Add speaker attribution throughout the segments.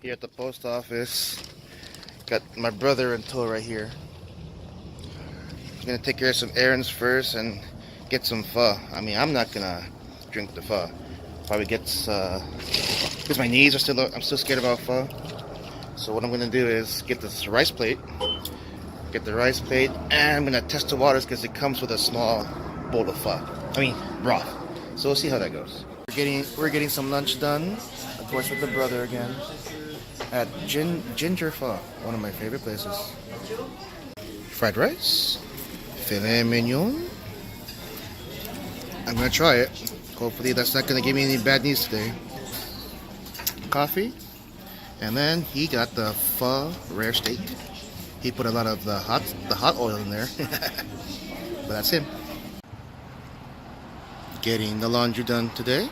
Speaker 1: Here at the post office, got my brother in tow right here. I'm gonna take care of some errands first and get some pho. I mean, I'm not gonna drink the pho. Probably gets because my knees are still. I'm still scared about pho. So what I'm gonna do is get this rice plate. Get the rice plate, and I'm gonna test the waters because it comes with a small bowl of pho. I mean, broth. So we'll see how that goes. We're getting some lunch done, of course, with the brother again at Ginger Pho, one of my favorite places. Fried rice, filet mignon. I'm gonna try it. Hopefully that's not gonna give me any bad news today. Coffee, and then he got the pho rare steak. He put a lot of the hot oil in there, but that's him. Getting the laundry done today.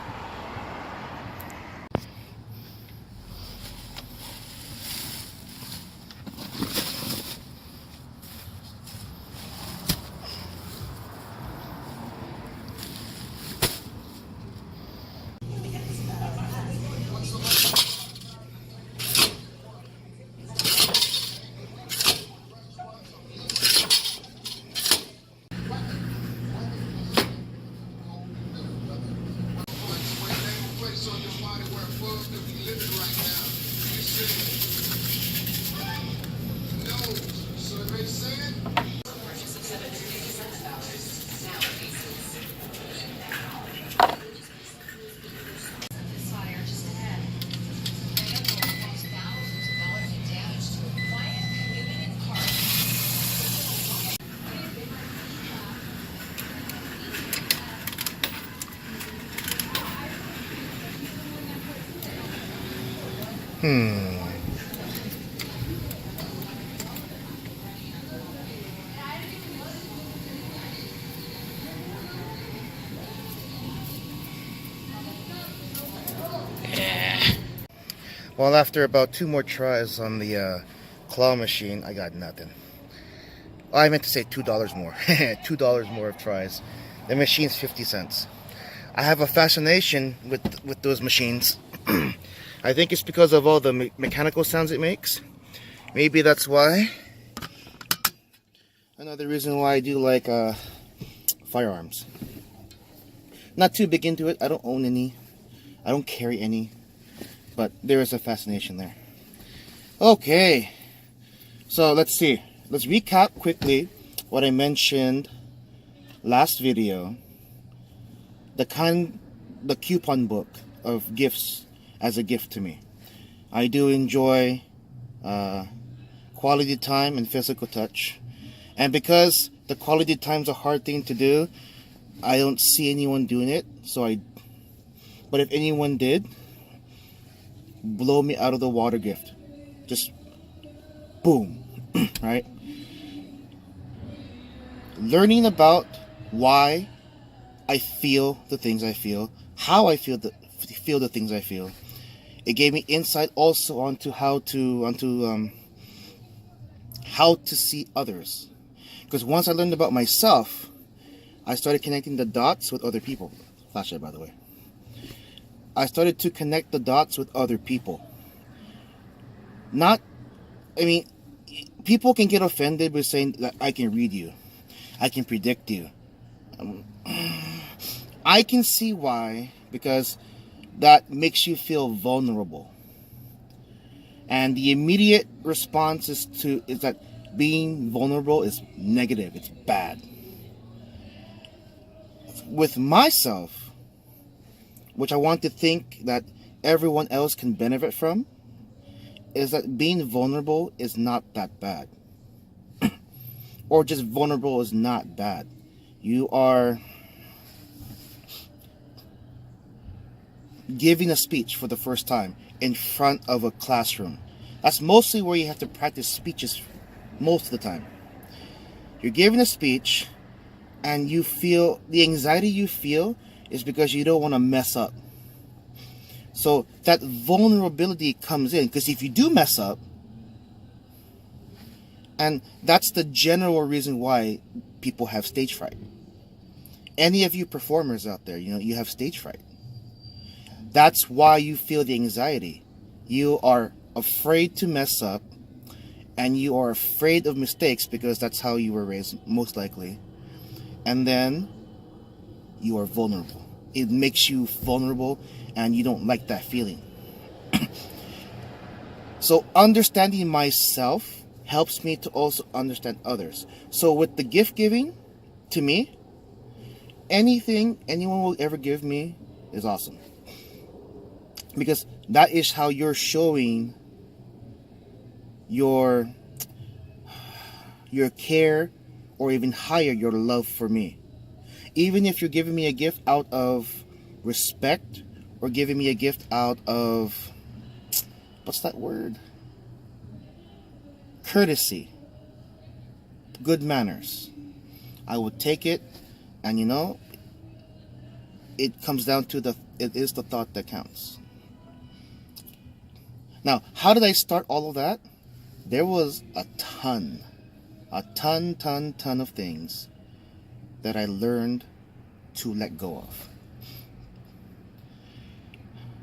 Speaker 1: Well, after about 2 more tries on the claw machine, I got nothing. Oh, I meant to say $2 more. $2 more of tries. The machine's 50 cents. I have a fascination with those machines. I think it's because of all the mechanical sounds it makes. Maybe that's why. Another reason why I do like firearms. Not too big into it. I don't own any. I don't carry any. But there is a fascination there. Okay. So let's see. Let's recap quickly what I mentioned last video. The coupon book of gifts as a gift to me. I do enjoy quality time and physical touch. And because the quality time's a hard thing to do, I don't see anyone doing it. But if anyone did, blow me out of the water gift. Just boom. Right? Learning about why I feel the things I feel, how I feel the things I feel. It gave me insight also onto how to see others. Because once I learned about myself, I started connecting the dots with other people. Flashlight, by the way. I started to connect the dots with other people. People can get offended with saying that I can read you. I can predict you. I can see why, because that makes you feel vulnerable. And the immediate response is that being vulnerable is negative, it's bad. With myself, which I want to think that everyone else can benefit from, is that being vulnerable is not that bad. Or just vulnerable is not bad. You are giving a speech for the first time in front of a classroom. That's mostly where you have to practice speeches most of the time. You're giving a speech and you feel, the anxiety you feel is because you don't want to mess up. So that vulnerability comes in, because if you do mess up, and that's the general reason why people have stage fright. Any of you performers out there, you have stage fright. That's why you feel the anxiety. You are afraid to mess up, and you are afraid of mistakes because that's how you were raised, most likely. And then you are vulnerable. It makes you vulnerable, and you don't like that feeling. So understanding myself helps me to also understand others. So with the gift giving, to me, anything anyone will ever give me is awesome. Because that is how you're showing your care, or even higher, your love for me. Even if you're giving me a gift out of respect, or giving me a gift out of, what's that word? Courtesy, good manners, I would take it. And it comes down to it is the thought that counts. Now, how did I start all of that? There was a ton of things that I learned to let go of.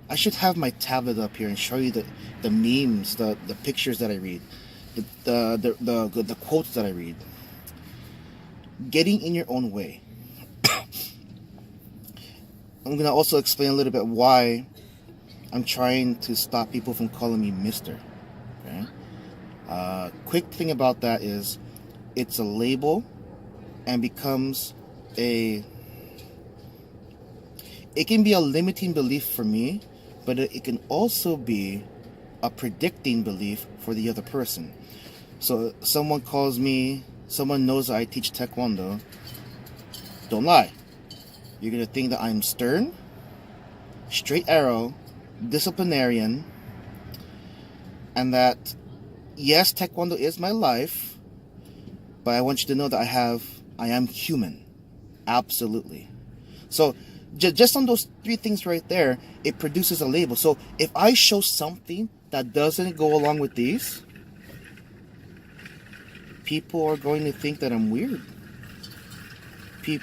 Speaker 1: I should have my tablet up here and show you the memes, the pictures that I read, the quotes that I read. Getting in your own way. I'm going to also explain a little bit why I'm trying to stop people from calling me Mr. Okay? Quick thing about that is it's a label, and becomes it can be a limiting belief for me, but it can also be a predicting belief for the other person. So someone knows I teach Taekwondo. Don't lie. You're going to think that I'm stern, straight arrow, disciplinarian, and that, yes, Taekwondo is my life, but I want you to know that I am human. Absolutely. So just on those three things right there, it produces a label. So if I show something that doesn't go along with these, people are going to think that I'm weird. The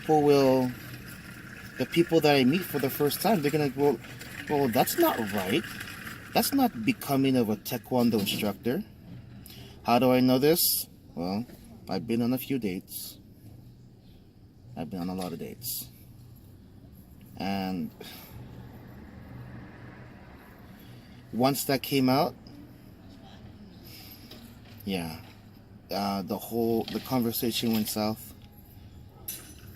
Speaker 1: people that I meet for the first time, they're going to go, well, that's not right. That's not becoming of a Taekwondo instructor. How do I know this? Well, I've been on a few dates. I've been on a lot of dates. And once that came out, yeah, the conversation went south.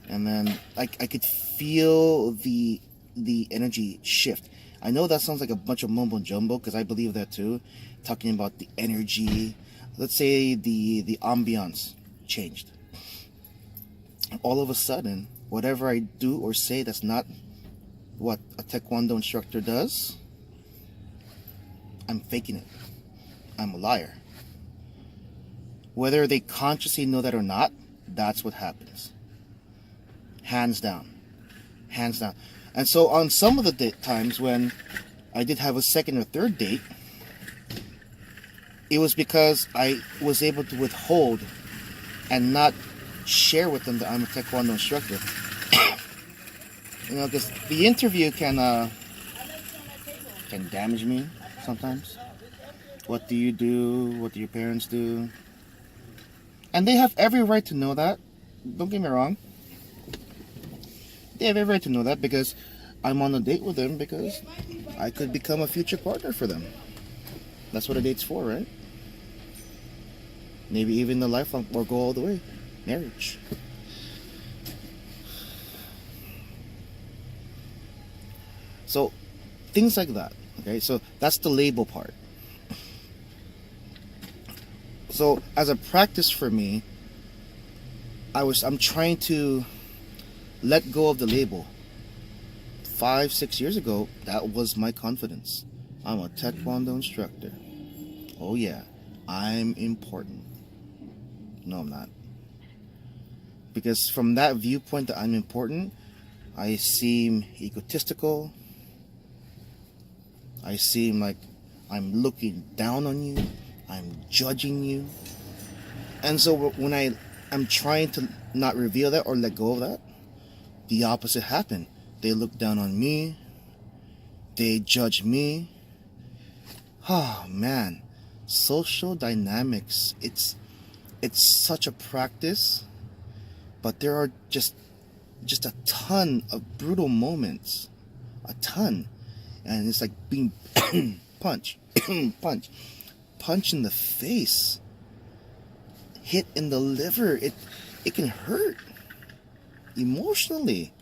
Speaker 1: And then I could feel the energy shift. I know that sounds like a bunch of mumbo jumbo, because I believe that too. Talking about the energy, let's say the ambiance changed. All of a sudden, whatever I do or say that's not what a Taekwondo instructor does, I'm faking it. I'm a liar. Whether they consciously know that or not, that's what happens. Hands down. And so on some of the times when I did have a second or third date, it was because I was able to withhold and not share with them that I'm a Taekwondo instructor. Because the interview can damage me sometimes. What do you do? What do your parents do? And they have every right to know that. Don't get me wrong. They have every right to know that, because I'm on a date with them because I could become a future partner for them. That's what a date's for, right? Maybe even the lifelong, or go all the way. Marriage. So, things like that. Okay, so that's the label part. So, as a practice for me, I'm trying to let go of the label. 5-6 years ago, that was my confidence. I'm a Taekwondo instructor. Oh yeah, I'm important. No, I'm not. Because from that viewpoint that I'm important, I seem egotistical. I seem like I'm looking down on you. I'm judging you. And so when I'm trying to not reveal that or let go of that, the opposite happened. They look down on me. They judge me. Oh, man. social dynamics. It's such a practice, but there are just a ton of brutal moments, a ton, and it's like being punch, punch in the face, hit in the liver. It can hurt emotionally.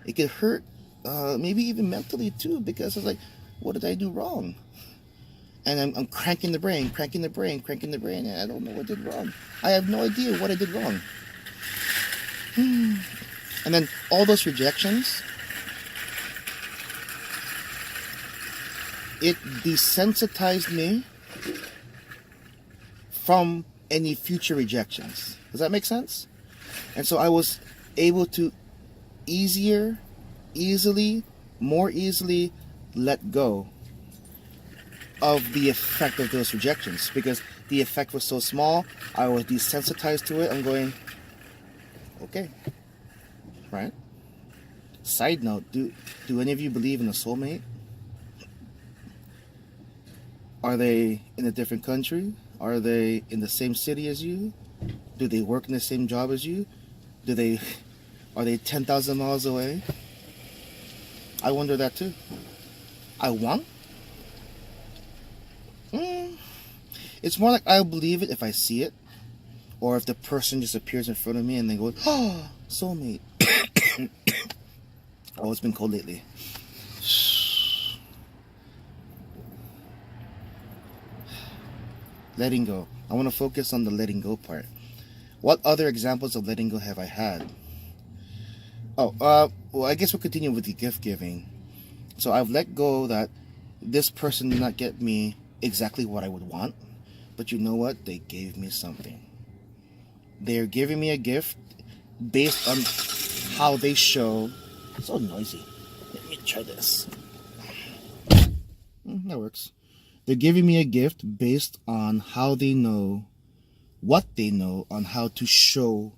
Speaker 1: It can hurt, maybe even mentally too, because it's like, what did I do wrong? And I'm cranking the brain, and I don't know what I did wrong. I have no idea what I did wrong. And then all those rejections, it desensitized me from any future rejections. Does that make sense? And so I was able to more easily let go of the effect of those rejections, because the effect was so small. I was desensitized to it. I'm going, okay, right? Side note, do any of you believe in a soulmate? Are they in a different country? Are they in the same city as you? Do they work in the same job as you? Are they 10,000 miles away? I wonder that too. I want? It's more like I'll believe it if I see it, or if the person just appears in front of me and they go, oh, soulmate. Oh, it's been cold lately. Letting go. I want to focus on the letting go part. What other examples of letting go have I had? Oh, well, I guess we'll continue with the gift giving. So I've let go that this person did not get me exactly what I would want, but you know what? They gave me something. They're giving me a gift based on how they show. So noisy. Let me try this. That works. They're giving me a gift based on how they know, what they know on how to show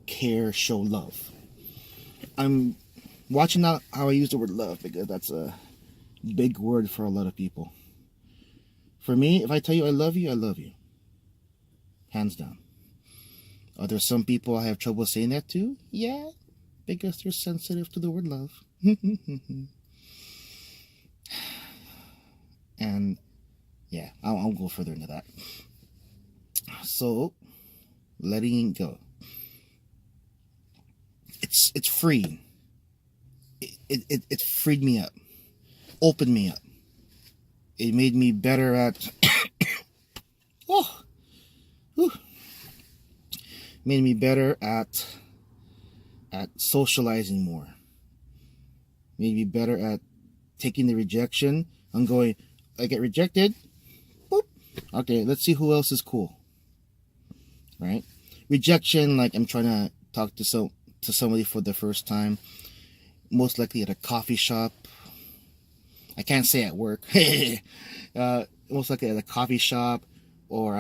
Speaker 1: care, show love. I'm watching out how I use the word love, because that's a big word for a lot of people. For me, if I tell you I love you, I love you. Hands down. Are there some people I have trouble saying that to? Yeah, because they're sensitive to the word love. And yeah, I'll go further into that. So, letting go. It's freeing. It freed me up, opened me up. It made me better at made me better at socializing more. Made me better at taking the rejection. I'm going, I get rejected. Boop. Okay, let's see who else is cool. Right? Rejection, like I'm trying to talk to somebody for the first time, most likely at a coffee shop. I can't say at work. Most likely at a coffee shop, or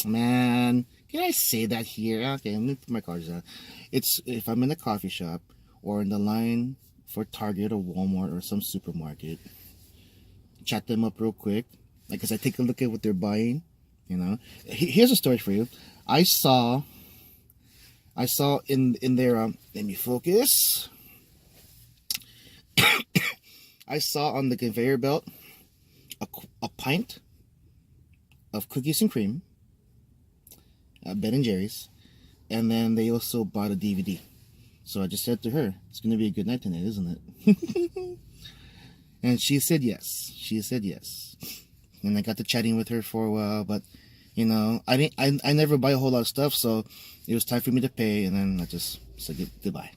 Speaker 1: man, can I say that here? Okay, let me put my cards down. It's if I'm in a coffee shop or in the line for Target or Walmart or some supermarket, chat them up real quick, like, as I take a look at what they're buying. You know, here's a story for you. I saw in their let me focus. I saw on the conveyor belt a pint of cookies and cream, Ben and Jerry's, and then they also bought a DVD. So I just said to her, "It's going to be a good night tonight, isn't it?" And she said yes. And I got to chatting with her for a while, but you know, I never buy a whole lot of stuff, so it was time for me to pay, and then I just said goodbye.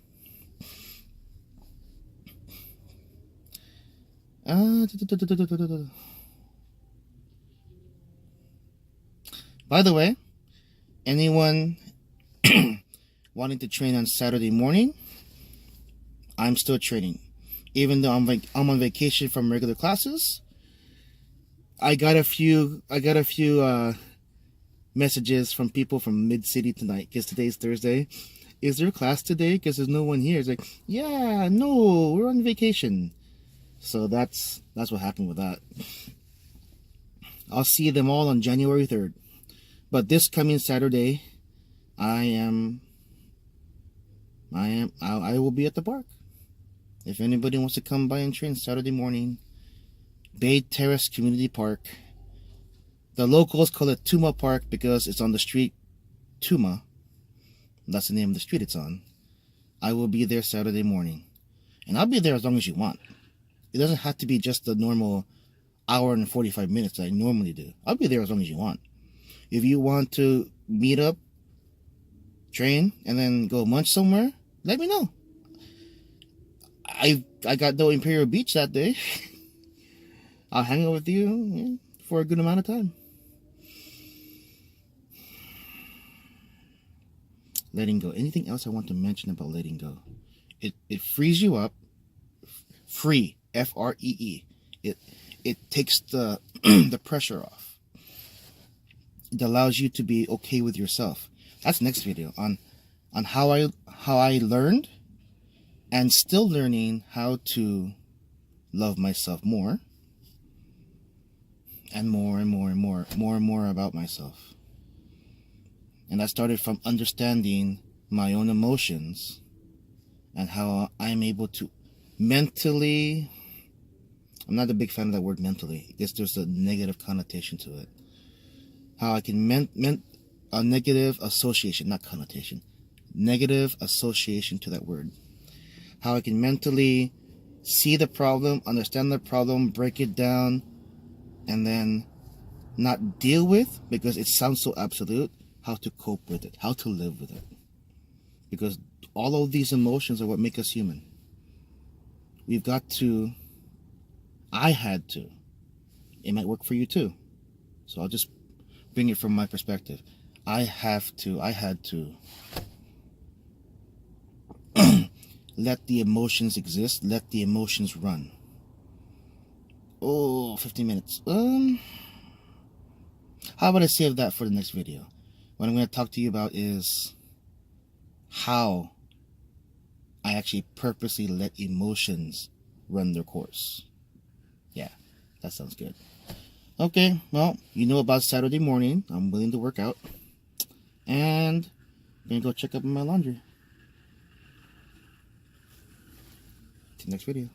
Speaker 1: By the way, anyone wanting to train on Saturday morning, I'm still training. Even though I'm on vacation from regular classes, I got a few messages from people from Mid-City tonight, because today's Thursday. Is there class today? Because there's no one here. It's like, yeah, no, we're on vacation. So that's what happened with that. I'll see them all on January 3rd. But this coming Saturday, I will be at the park. If anybody wants to come by and train Saturday morning, Bay Terrace Community Park. The locals call it Tuma Park because it's on the street Tuma. That's the name of the street it's on. I will be there Saturday morning. And I'll be there as long as you want. It doesn't have to be just the normal hour and 45 minutes that I normally do. I'll be there as long as you want. If you want to meet up, train, and then go munch somewhere, let me know. I got no Imperial Beach that day. I'll hang out with you for a good amount of time. Letting go. Anything else I want to mention about letting go? It frees you up. Free. F-R-E-E. It takes the the pressure off. It allows you to be okay with yourself. That's next video on how I learned and still learning how to love myself more and more and more and more about myself. And that started from understanding my own emotions and how I'm able to mentally, I'm not a big fan of that word mentally. I guess there's a negative connotation to it. How I can a negative association, not connotation, negative association to that word. How I can mentally see the problem, understand the problem, break it down, and then not deal with, because it sounds so absolute, how to cope with it, how to live with it. Because all of these emotions are what make us human. We've got to, I had to, it might work for you too. So I'll just bring it from my perspective. I had to let the emotions exist, let the emotions run. Oh, 15 minutes. How about I save that for the next video? What I'm going to talk to you about is how I actually purposely let emotions run their course. Yeah, that sounds good. Okay, well, you know about Saturday morning. I'm willing to work out. And I'm going to go check up on my laundry. See you next video.